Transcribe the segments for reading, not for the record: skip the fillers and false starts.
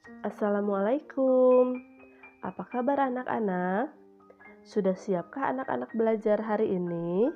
Assalamualaikum. Apa kabar anak-anak? Sudah siapkah anak-anak belajar hari ini?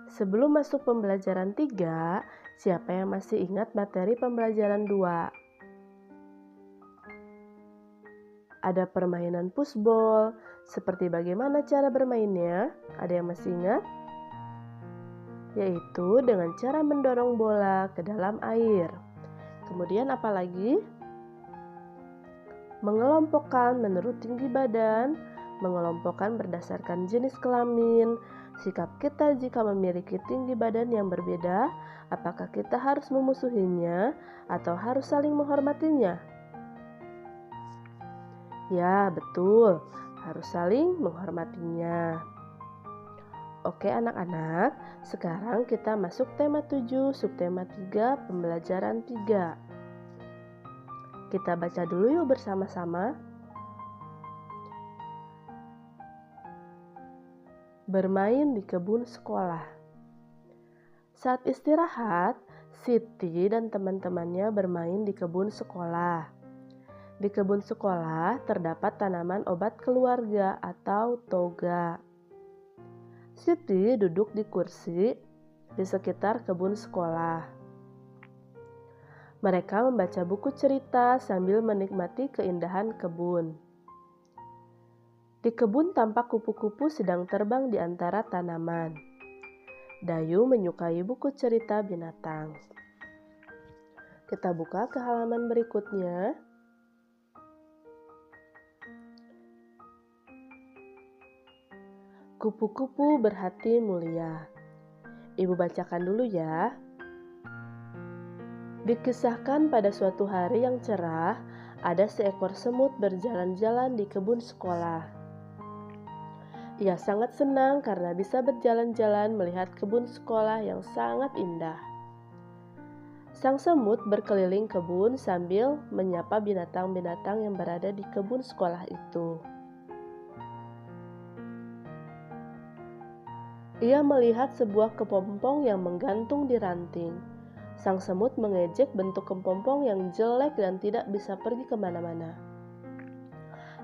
Sebelum masuk pembelajaran 3, siapa yang masih ingat materi pembelajaran 2? Ada permainan pushball. Seperti bagaimana cara bermainnya? Ada yang masih ingat? Yaitu dengan cara mendorong bola ke dalam air. Kemudian apa lagi? Mengelompokkan menurut tinggi badan, mengelompokkan berdasarkan jenis kelamin, sikap kita jika memiliki tinggi badan yang berbeda, apakah kita harus memusuhinya atau harus saling menghormatinya? Ya, betul, harus saling menghormatinya. Oke anak-anak, sekarang kita masuk tema 7, subtema 3, pembelajaran 3. Kita baca dulu yuk bersama-sama. Bermain di kebun sekolah. Saat istirahat, Siti dan teman-temannya bermain di kebun sekolah. Di kebun sekolah terdapat tanaman obat keluarga atau toga. Siti duduk di kursi di sekitar kebun sekolah. Mereka membaca buku cerita sambil menikmati keindahan kebun. Di kebun tampak kupu-kupu sedang terbang di antara tanaman. Dayu menyukai buku cerita binatang. Kita buka ke halaman berikutnya. Kupu-kupu berhati mulia. Ibu bacakan dulu ya. Dikisahkan pada suatu hari yang cerah, ada seekor semut berjalan-jalan di kebun sekolah. Ia sangat senang karena bisa berjalan-jalan melihat kebun sekolah yang sangat indah. Sang semut berkeliling kebun sambil menyapa binatang-binatang yang berada di kebun sekolah itu. Ia melihat sebuah kepompong yang menggantung di ranting. Sang semut mengejek bentuk kepompong yang jelek dan tidak bisa pergi kemana-mana.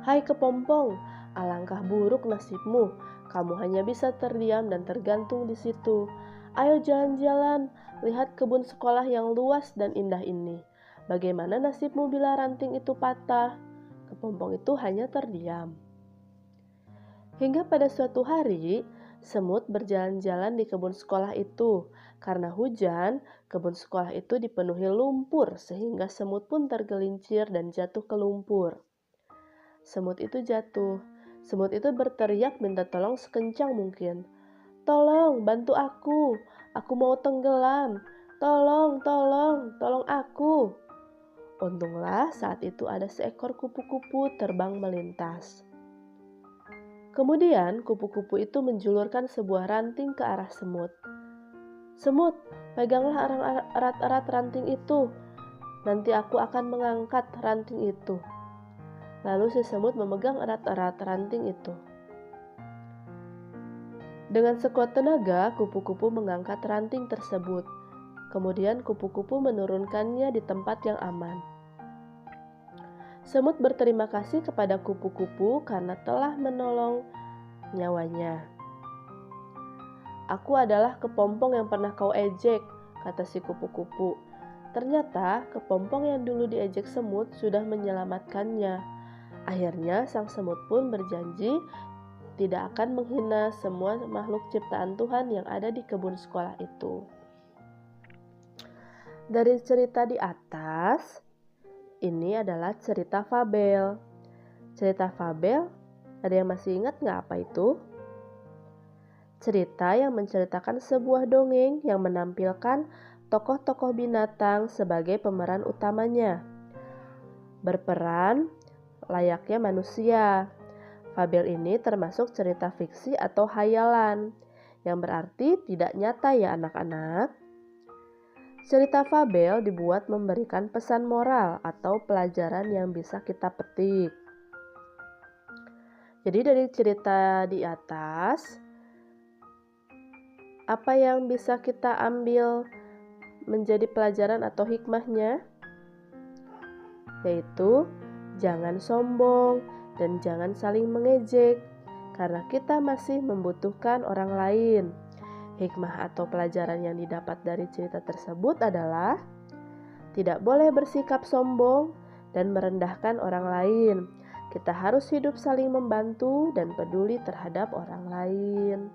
Hai kepompong, alangkah buruk nasibmu. Kamu hanya bisa terdiam dan tergantung di situ. Ayo jalan-jalan, lihat kebun sekolah yang luas dan indah ini. Bagaimana nasibmu bila ranting itu patah? Kepompong itu hanya terdiam. Hingga pada suatu hari, semut berjalan-jalan di kebun sekolah itu. Karena hujan, kebun sekolah itu dipenuhi lumpur sehingga semut pun tergelincir dan jatuh ke lumpur. Semut itu jatuh. Semut itu berteriak minta tolong sekencang mungkin. Tolong, bantu aku. Aku mau tenggelam. Tolong, tolong, tolong aku. Untunglah saat itu ada seekor kupu-kupu terbang melintas. Kemudian kupu-kupu itu menjulurkan sebuah ranting ke arah semut. Semut, peganglah erat-erat ranting itu. Nanti aku akan mengangkat ranting itu. Lalu si semut memegang erat-erat ranting itu. Dengan sekuat tenaga, kupu-kupu mengangkat ranting tersebut. Kemudian kupu-kupu menurunkannya di tempat yang aman. Semut berterima kasih kepada kupu-kupu karena telah menolong nyawanya. Aku adalah kepompong yang pernah kau ejek, kata si kupu-kupu. Ternyata kepompong yang dulu diejek semut sudah menyelamatkannya. Akhirnya sang semut pun berjanji tidak akan menghina semua makhluk ciptaan Tuhan yang ada di kebun sekolah itu. Dari cerita di atas, ini adalah cerita fabel. Cerita fabel, ada yang masih ingat nggak apa itu? Cerita yang menceritakan sebuah dongeng yang menampilkan tokoh-tokoh binatang sebagai pemeran utamanya. Berperan layaknya manusia. Fabel ini termasuk cerita fiksi atau hayalan, yang berarti tidak nyata ya anak-anak. Cerita fabel dibuat memberikan pesan moral atau pelajaran yang bisa kita petik. Jadi dari cerita di atas, apa yang bisa kita ambil menjadi pelajaran atau hikmahnya? yaitu jangan sombong dan jangan saling mengejek, karena kita masih membutuhkan orang lain. Hikmah atau pelajaran yang didapat dari cerita tersebut adalah tidak boleh bersikap sombong dan merendahkan orang lain. Kita harus hidup saling membantu dan peduli terhadap orang lain.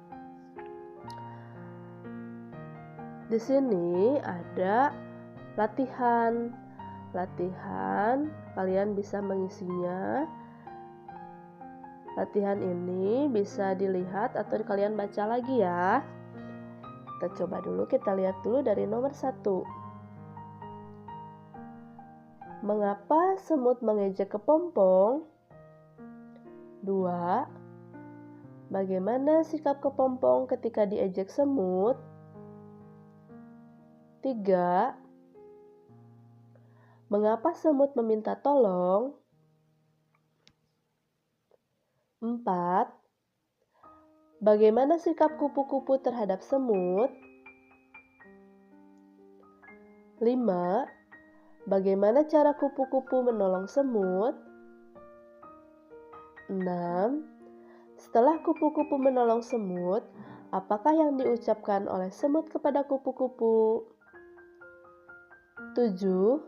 Di sini ada latihan. Kalian bisa mengisinya. Latihan ini bisa dilihat atau kalian baca lagi ya. Kita coba dulu, kita lihat dulu dari nomor 1. Mengapa semut mengejek kepompong? 2. Bagaimana sikap kepompong ketika diejek semut? 3. Mengapa semut meminta tolong? 4. Bagaimana sikap kupu-kupu terhadap semut? 5. Bagaimana cara kupu-kupu menolong semut? 6. Setelah kupu-kupu menolong semut, apakah yang diucapkan oleh semut kepada kupu-kupu? 7.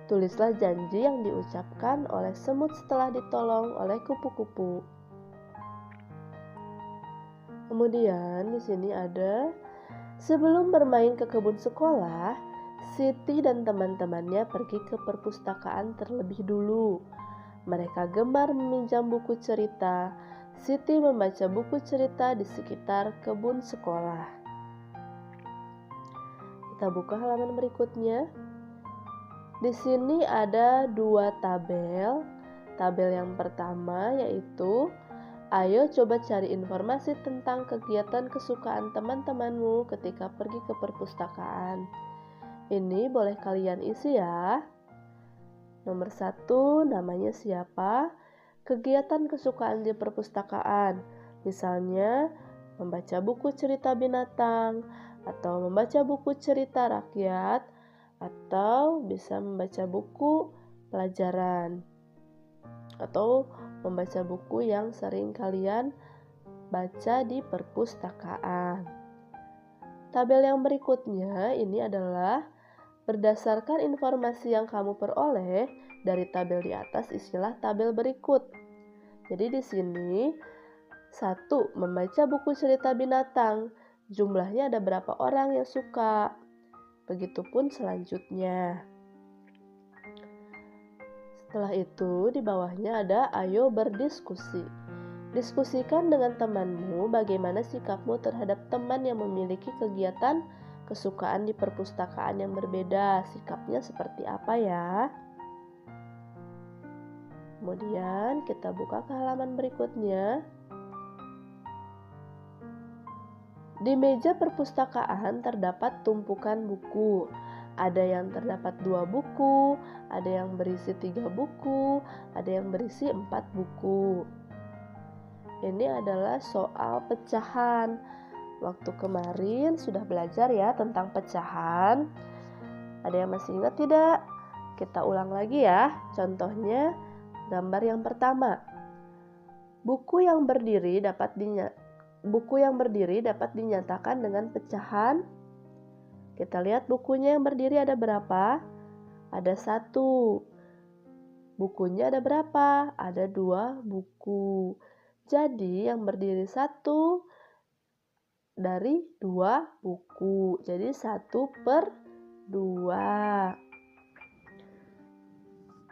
Tulislah janji yang diucapkan oleh semut setelah ditolong oleh kupu-kupu. Kemudian di sini ada, sebelum bermain ke kebun sekolah, Siti dan teman-temannya pergi ke perpustakaan terlebih dulu. Mereka gemar meminjam buku cerita. Siti membaca buku cerita di sekitar kebun sekolah. Kita buka halaman berikutnya. Di sini ada 2 tabel. Tabel yang pertama yaitu, ayo coba cari informasi tentang kegiatan kesukaan teman-temanmu ketika pergi ke perpustakaan. Ini boleh kalian isi ya. Nomor 1, namanya siapa? Kegiatan kesukaan di perpustakaan. Misalnya, membaca buku cerita binatang, atau membaca buku cerita rakyat, atau bisa membaca buku pelajaran, atau membaca buku yang sering kalian baca di perpustakaan. Tabel yang berikutnya ini adalah berdasarkan informasi yang kamu peroleh dari tabel di atas, isilah tabel berikut. Jadi di sini 1. Membaca buku cerita binatang. Jumlahnya ada berapa orang yang suka? Begitupun selanjutnya. Setelah itu di bawahnya ada ayo berdiskusi. Diskusikan dengan temanmu bagaimana sikapmu terhadap teman yang memiliki kegiatan kesukaan di perpustakaan yang berbeda. Sikapnya seperti apa ya? Kemudian kita buka ke halaman berikutnya. Di meja perpustakaan terdapat tumpukan buku. Ada yang terdapat 2 buku, ada yang berisi 3 buku, ada yang berisi 4 buku. Ini adalah soal pecahan. Waktu kemarin sudah belajar ya tentang pecahan. Ada yang masih ingat tidak? Kita ulang lagi ya. Contohnya gambar yang pertama. Buku yang berdiri dapat dinyatakan dengan pecahan. Kita lihat bukunya yang berdiri ada berapa? Ada 1. Bukunya ada berapa? Ada 2 buku. Jadi yang berdiri 1 dari 2 buku. Jadi 1/2.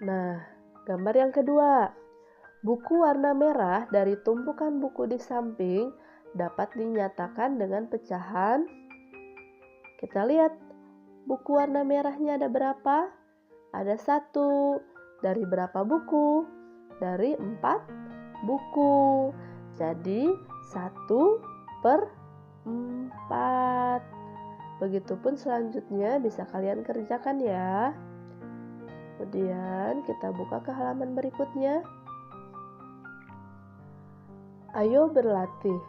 Nah, gambar yang kedua. Buku warna merah dari tumpukan buku di samping dapat dinyatakan dengan pecahan. Kita lihat, buku warna merahnya ada berapa? Ada 1. Dari berapa buku? Dari 4 buku. Jadi 1/4. Begitupun selanjutnya bisa kalian kerjakan ya. Kemudian kita buka ke halaman berikutnya. Ayo berlatih.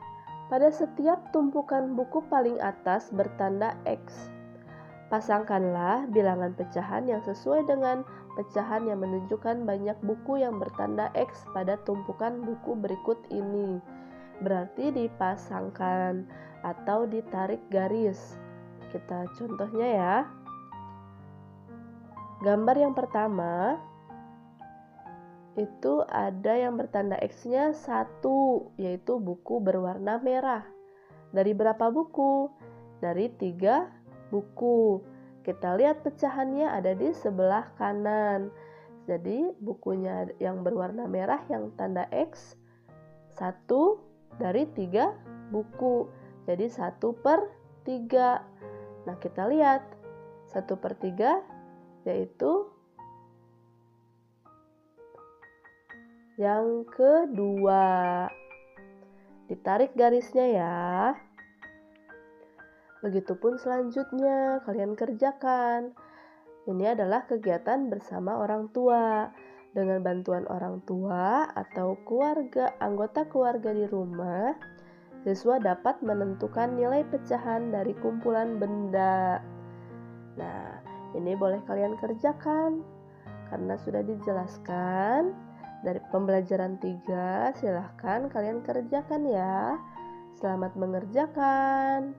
Pada setiap tumpukan buku paling atas bertanda X. Pasangkanlah bilangan pecahan yang sesuai dengan pecahan yang menunjukkan banyak buku yang bertanda X pada tumpukan buku berikut ini. Berarti dipasangkan atau ditarik garis. Kita contohnya ya. Gambar yang pertama itu ada yang bertanda X-nya 1, yaitu buku berwarna merah. Dari berapa buku? Dari 3 buku. Kita lihat pecahannya ada di sebelah kanan. Jadi bukunya yang berwarna merah yang tanda X 1 dari 3 buku. Jadi 1/3. Nah, kita lihat 1/3 yaitu yang kedua. Ditarik garisnya ya. Begitupun selanjutnya kalian kerjakan. Ini adalah kegiatan bersama orang tua. Dengan bantuan orang tua atau anggota keluarga di rumah, siswa dapat menentukan nilai pecahan dari kumpulan benda. Nah, ini boleh kalian kerjakan karena sudah dijelaskan dari pembelajaran 3. Silahkan kalian kerjakan ya. Selamat mengerjakan.